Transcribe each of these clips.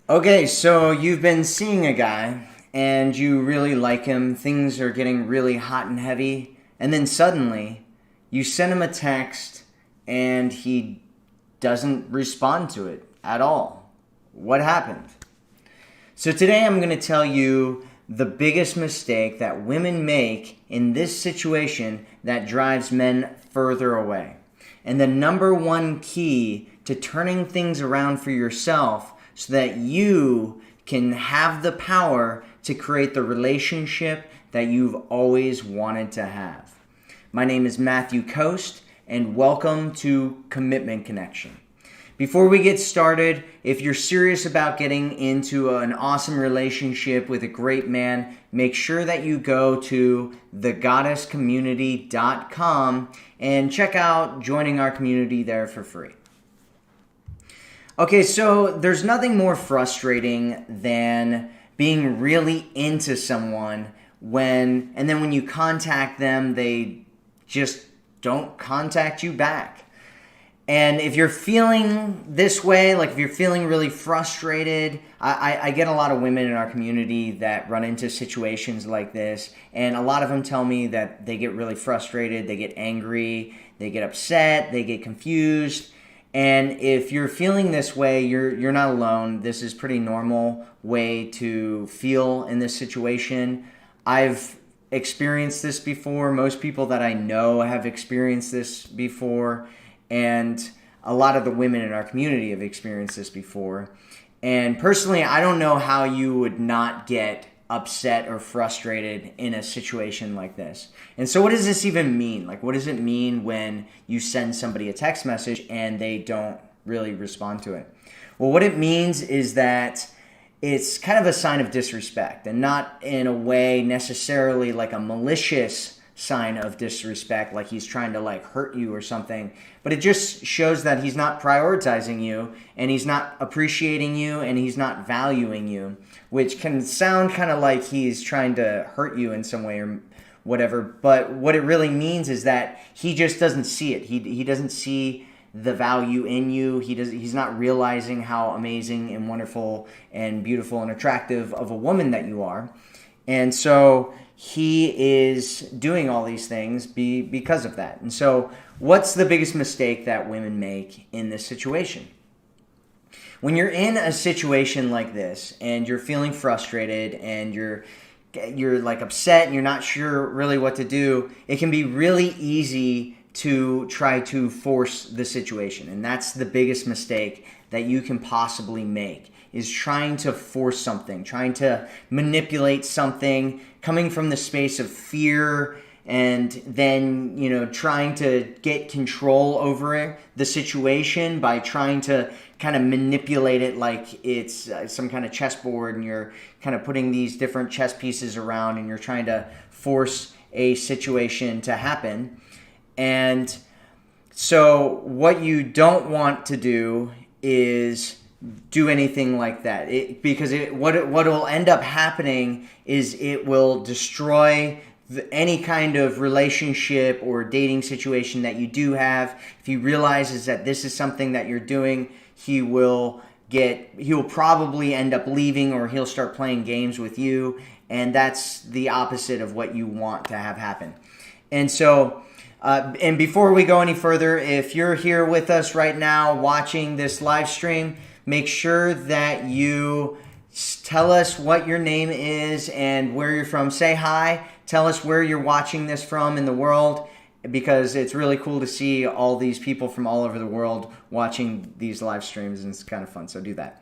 Okay, so you've been seeing a guy and you really like him, things are getting really hot and heavy, and then suddenly you send him a text and he doesn't respond to it at all. What happened? So today I'm going to tell you the biggest mistake that women make in this situation that drives men further away. And the number one key to turning things around for yourself so that you can have the power to create the relationship that you've always wanted to have. My name is Matthew Coast, and welcome to Commitment Connection. Before we get started, if you're serious about getting into an awesome relationship with a great man, make sure that you go to thegoddesscommunity.com and check out joining our community there for free. Okay, so there's nothing more frustrating than being really into someone and then when you contact them, they just don't contact you back. And if you're feeling this way, like if you're feeling really frustrated, I get a lot of women in our community that run into situations like this, and a lot of them tell me that they get really frustrated, they get angry, they get upset, they get confused. And if you're feeling this way, you're not alone. This is pretty normal way to feel in this situation. I've experienced this before. Most people that I know have experienced this before. And a lot of the women in our community have experienced this before. And personally, I don't know how you would not get upset or frustrated in a situation like this. And so what does this even mean? Like, what does it mean when you send somebody a text message and they don't really respond to it? Well, what it means is that it's kind of a sign of disrespect, and not in a way necessarily like a malicious sign of disrespect, like he's trying to like hurt you or something, but it just shows that he's not prioritizing you, and he's not appreciating you, and he's not valuing you, which can sound kind of like he's trying to hurt you in some way or whatever. But what it really means is that he just doesn't see it. He doesn't see the value in you. He's not realizing how amazing and wonderful and beautiful and attractive of a woman that you are. And so he is doing all these things because of that. And so what's the biggest mistake that women make in this situation? When you're in a situation like this and you're feeling frustrated and you're like upset and you're not sure really what to do, it can be really easy to try to force the situation. And that's the biggest mistake that you can possibly make, is trying to force something, trying to manipulate something, coming from the space of fear, and then, trying to get control over the situation by trying to kind of manipulate it like it's some kind of chessboard, and you're kind of putting these different chess pieces around and you're trying to force a situation to happen. And so what you don't want to do is do anything like that, because what will end up happening is it will destroy any kind of relationship or dating situation that you do have. If he realizes that this is something that you're doing, he will probably end up leaving, or he'll start playing games with you, and that's the opposite of what you want to have happen. And so and before we go any further, if you're here with us right now watching this live stream, make sure that you tell us what your name is and where you're from. Say hi. Tell us where you're watching this from in the world, because it's really cool to see all these people from all over the world watching these live streams, and it's kind of fun, so do that.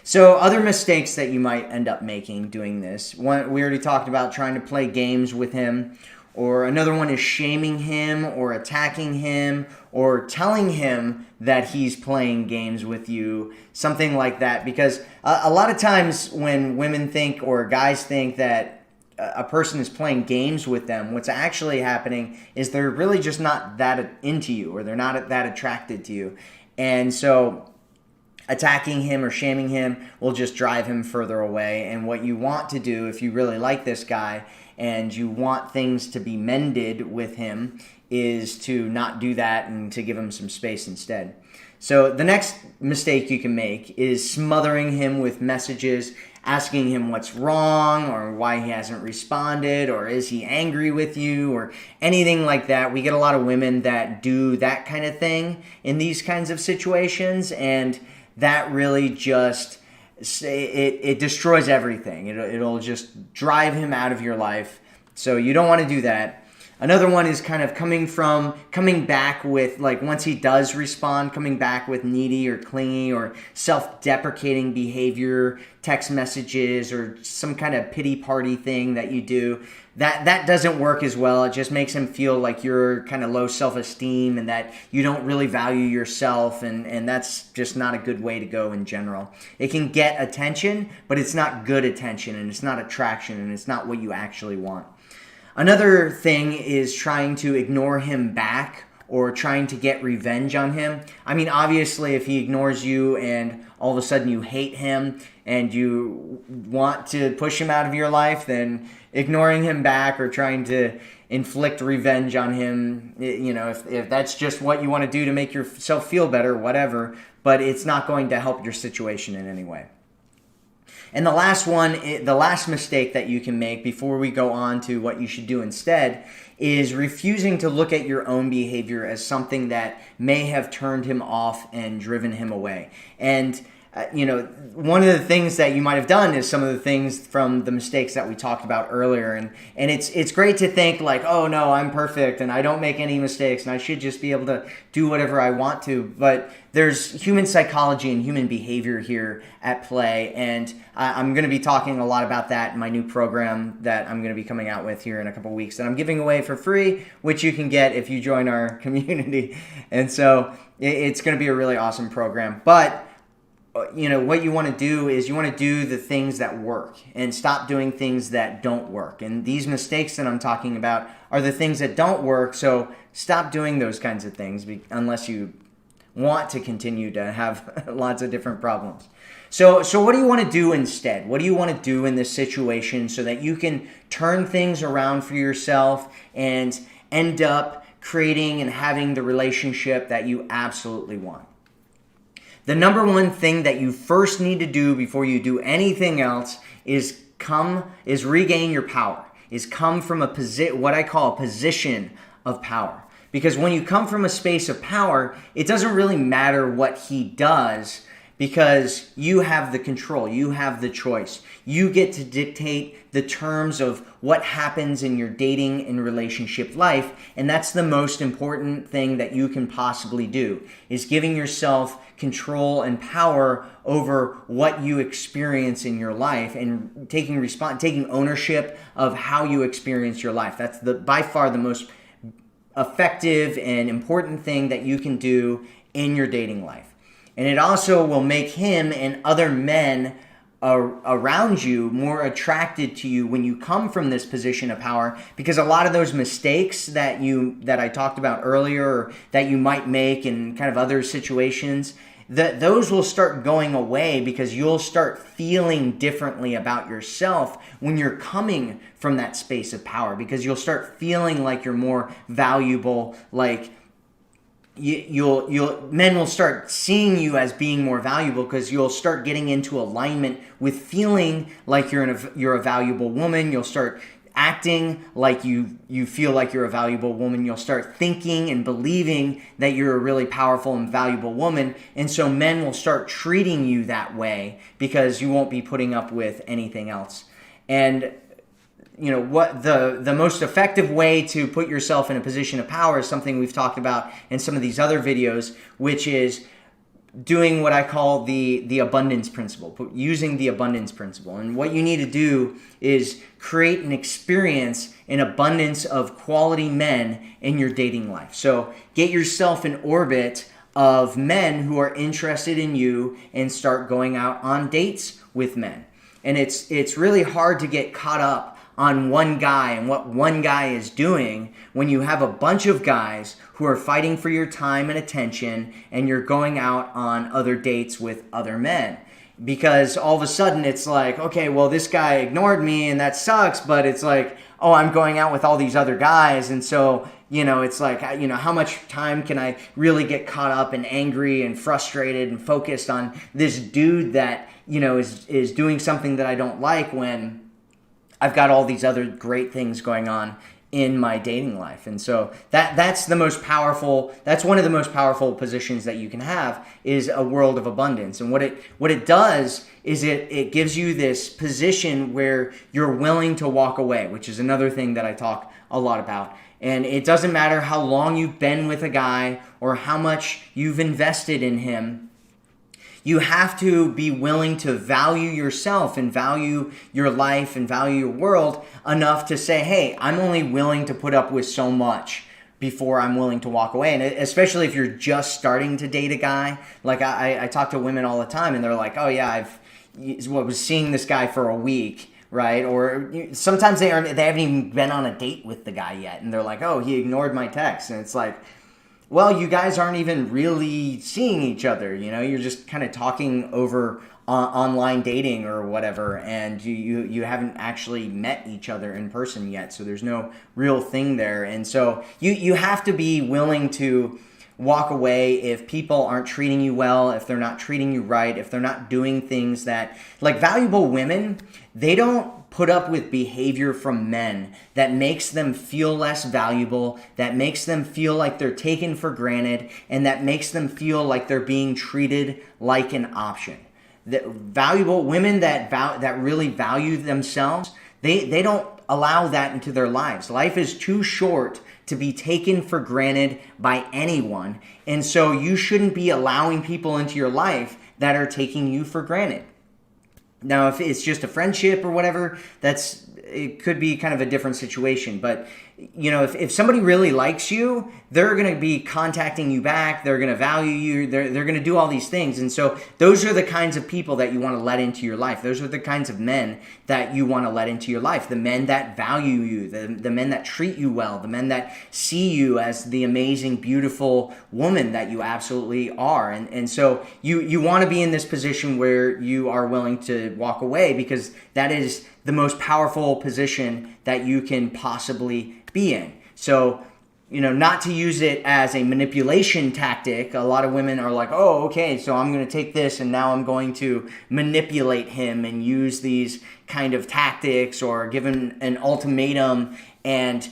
So other mistakes that you might end up making doing this. One, we already talked about trying to play games with him. Or another one is shaming him or attacking him or telling him that he's playing games with you, something like that. Because a lot of times when women think or guys think that a person is playing games with them, what's actually happening is they're really just not that into you, or they're not that attracted to you. And so attacking him or shaming him will just drive him further away. And what you want to do, if you really like this guy and you want things to be mended with him, is to not do that and to give him some space instead. So the next mistake you can make is smothering him with messages, asking him what's wrong or why he hasn't responded or is he angry with you or anything like that. We get a lot of women that do that kind of thing in these kinds of situations, and that really just it destroys everything. It'll just drive him out of your life. So you don't want to do that. Another one is kind of coming back with, like, once he does respond, coming back with needy or clingy or self-deprecating behavior, text messages, or some kind of pity party thing that you do. That doesn't work as well. It just makes him feel like you're kind of low self-esteem and that you don't really value yourself, and that's just not a good way to go in general. It can get attention, but it's not good attention, and it's not attraction, and it's not what you actually want. Another thing is trying to ignore him back or trying to get revenge on him. I mean, obviously, if he ignores you and all of a sudden you hate him and you want to push him out of your life, then ignoring him back or trying to inflict revenge on him, if that's just what you want to do to make yourself feel better, whatever, but it's not going to help your situation in any way. And the last mistake that you can make before we go on to what you should do instead is refusing to look at your own behavior as something that may have turned him off and driven him away. And one of the things that you might have done is some of the things from the mistakes that we talked about earlier. And it's great to think like, oh no, I'm perfect and I don't make any mistakes and I should just be able to do whatever I want to. But there's human psychology and human behavior here at play. And I'm going to be talking a lot about that in my new program that I'm going to be coming out with here in a couple weeks that I'm giving away for free, which you can get if you join our community. And so it's going to be a really awesome program. But what you want to do is you want to do the things that work and stop doing things that don't work. And these mistakes that I'm talking about are the things that don't work. So stop doing those kinds of things unless you want to continue to have lots of different problems. So what do you want to do instead? What do you want to do in this situation so that you can turn things around for yourself and end up creating and having the relationship that you absolutely want? The number one thing that you first need to do before you do anything else is regain your power. Is come from what I call a position of power. Because when you come from a space of power, it doesn't really matter what he does because you have the control, you have the choice. You get to dictate the terms of what happens in your dating and relationship life, and that's the most important thing that you can possibly do, is giving yourself control and power over what you experience in your life and taking ownership of how you experience your life. That's by far the most effective and important thing that you can do in your dating life. And it also will make him and other men around you more attracted to you when you come from this position of power, because a lot of those mistakes that I talked about earlier or that you might make in kind of other situations, those will start going away because you'll start feeling differently about yourself when you're coming from that space of power, because you'll start feeling like you're more valuable, like men will start seeing you as being more valuable because you'll start getting into alignment with feeling like you're a valuable woman. You'll start acting like you feel like you're a valuable woman. You'll start thinking and believing that you're a really powerful and valuable woman. And so men will start treating you that way because you won't be putting up with anything else. And what the most effective way to put yourself in a position of power is something we've talked about in some of these other videos, which is doing what I call the abundance principle, using the abundance principle. And what you need to do is create an experience, an abundance of quality men in your dating life. So get yourself in orbit of men who are interested in you and start going out on dates with men. And it's really hard to get caught up on one guy and what one guy is doing when you have a bunch of guys who are fighting for your time and attention and you're going out on other dates with other men. because all of a sudden it's like, okay, well, this guy ignored me and that sucks, but it's like, oh, I'm going out with all these other guys. And so, it's like, how much time can I really get caught up and angry and frustrated and focused on this dude that, is doing something that I don't like when I've got all these other great things going on in my dating life. And so that's one of the most powerful positions that you can have, is a world of abundance. And what it does is it gives you this position where you're willing to walk away, which is another thing that I talk a lot about. And it doesn't matter how long you've been with a guy or how much you've invested in him. You have to be willing to value yourself and value your life and value your world enough to say, hey, I'm only willing to put up with so much before I'm willing to walk away. And especially if you're just starting to date a guy. Like I talk to women all the time and they're like, oh yeah, was seeing this guy for a week, right? Or sometimes they haven't even been on a date with the guy yet. And they're like, oh, he ignored my text. And it's like, well, you guys aren't even really seeing each other, you're just kind of talking over online dating or whatever, and you haven't actually met each other in person yet, so there's no real thing there. And so you have to be willing to walk away if people aren't treating you well, if they're not treating you right, if they're not doing things that, like valuable women, they don't put up with behavior from men that makes them feel less valuable, that makes them feel like they're taken for granted, and that makes them feel like they're being treated like an option. That valuable women that really value themselves, they don't allow that into their lives. Life is too short to be taken for granted by anyone, and so you shouldn't be allowing people into your life that are taking you for granted. Now, if it's just a friendship or whatever, it could be kind of a different situation. But, if somebody really likes you, they're going to be contacting you back. They're going to value you. They're going to do all these things. And so those are the kinds of people that you want to let into your life. Those are the kinds of men that you want to let into your life. The men that value you, the men that treat you well, the men that see you as the amazing, beautiful woman that you absolutely are. And so you want to be in this position where you are willing to walk away, because that is the most powerful position that you can possibly be in. So, not to use it as a manipulation tactic. A lot of women are like, oh, okay, so I'm going to take this and now I'm going to manipulate him and use these kind of tactics, or give him an ultimatum and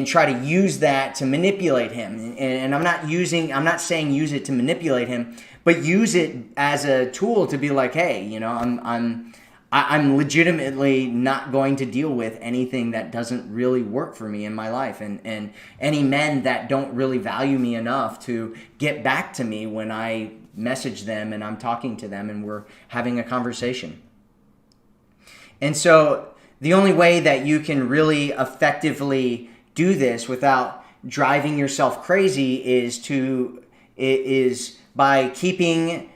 try to use that to manipulate him. And I'm not saying use it to manipulate him, but use it as a tool to be like, hey, I'm legitimately not going to deal with anything that doesn't really work for me in my life, and any men that don't really value me enough to get back to me when I message them and I'm talking to them and we're having a conversation. And so the only way that you can really effectively do this without driving yourself crazy is by using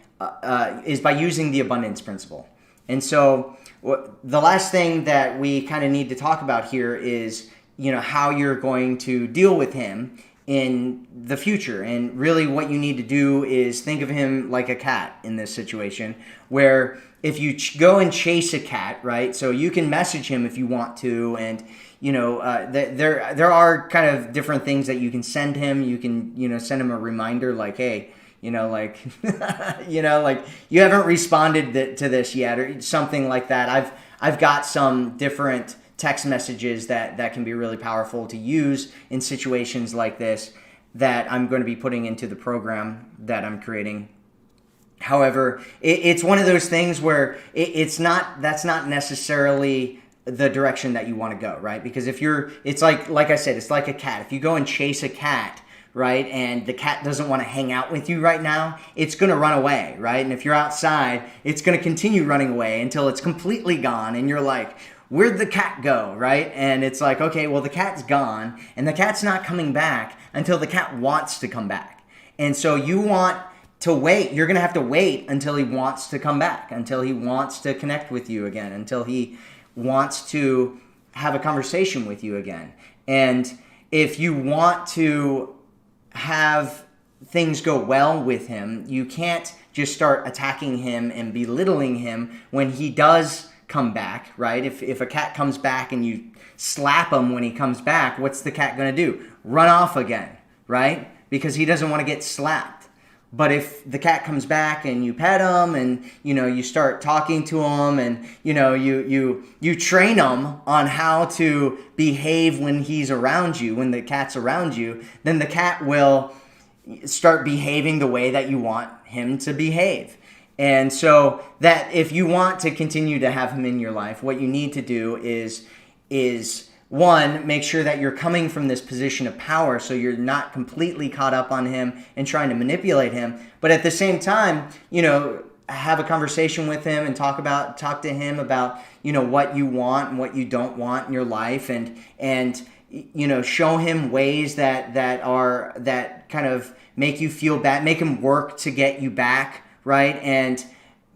the abundance principle. And so the last thing that we kind of need to talk about here is, how you're going to deal with him in the future. And really what you need to do is think of him like a cat in this situation, where if you go and chase a cat, right? So you can message him if you want to, and there are kind of different things that you can send him. You can, send him a reminder like, hey, you haven't responded to this yet, or something like that. I've got some different text messages that can be really powerful to use in situations like this that I'm going to be putting into the program that I'm creating. However, it's one of those things where that's not necessarily the direction that you want to go, right? Because it's like I said, it's like a cat. If you go and chase a cat, right, and the cat doesn't want to hang out with you right now, it's going to run away, right? And if you're outside, it's going to continue running away until it's completely gone, and you're like, where'd the cat go, right? And it's like, okay, well, the cat's gone, and the cat's not coming back until the cat wants to come back. And so you want to wait. You're going to have to wait until he wants to come back, until he wants to connect with you again, until he wants to have a conversation with you again. And if you want to have things go well with him, you can't just start attacking him and belittling him when he does come back, right? If a cat comes back and you slap him when he comes back, what's the cat going to do? Run off again, right? Because he doesn't want to get slapped. But if the cat comes back and you pet him and, you start talking to him and, you train him on how to behave when he's around you, when the cat's around you, then the cat will start behaving the way that you want him to behave. And so that if you want to continue to have him in your life, what you need to do is one, make sure that you're coming from this position of power so you're not completely caught up on him and trying to manipulate him. But at the same time, have a conversation with him and talk to him about, what you want and what you don't want in your life, and show him ways that kind of make you feel bad, make him work to get you back, right? And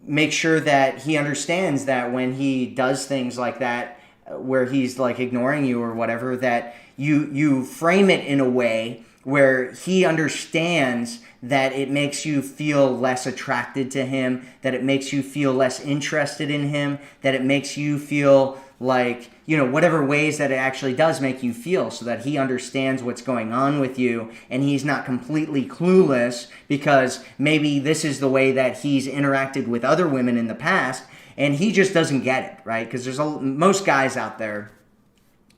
make sure that he understands that when he does things like that, where he's like ignoring you or whatever, that you frame it in a way where he understands that it makes you feel less attracted to him, that it makes you feel less interested in him, that it makes you feel like, whatever ways that it actually does make you feel, so that he understands what's going on with you and he's not completely clueless because maybe this is the way that he's interacted with other women in the past and he just doesn't get it, right? Because most guys out there,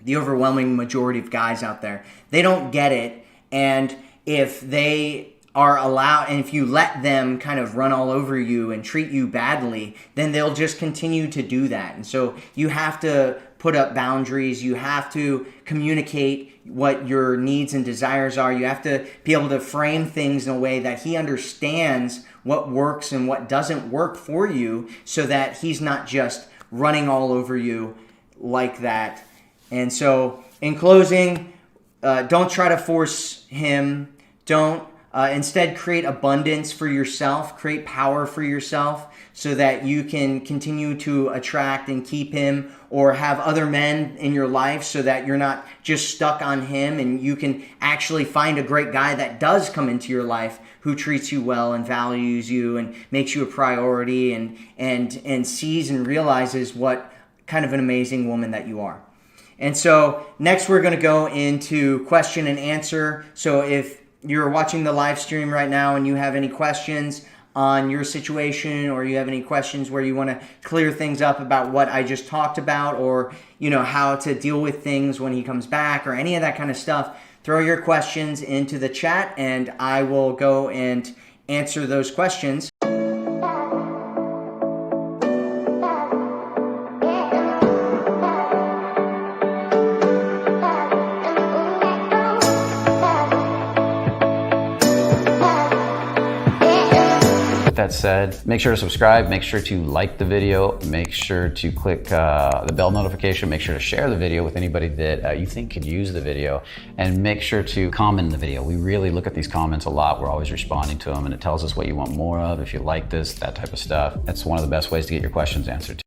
the overwhelming majority of guys out there, they don't get it. And if they are allowed, and if you let them kind of run all over you and treat you badly, then they'll just continue to do that. And so you have to put up boundaries. You have to communicate what your needs and desires are. You have to be able to frame things in a way that he understands what works and what doesn't work for you, so that he's not just running all over you like that. And so in closing, don't try to force him. Don't instead create abundance for yourself, create power for yourself, so that you can continue to attract and keep him, or have other men in your life, so that you're not just stuck on him, and you can actually find a great guy that does come into your life who treats you well and values you and makes you a priority and sees and realizes what kind of an amazing woman that you are. And so next we're going to go into question and answer. So if you're watching the live stream right now and you have any questions on your situation, or you have any questions where you want to clear things up about what I just talked about, or how to deal with things when he comes back, or any of that kind of stuff, throw your questions into the chat and I will go and answer those questions. That said, make sure to subscribe, make sure to like the video, make sure to click the bell notification, make sure to share the video with anybody that you think could use the video, and make sure to comment in the video. We really look at these comments a lot. We're always responding to them, and it tells us what you want more of, if you like this, that type of stuff. That's one of the best ways to get your questions answered.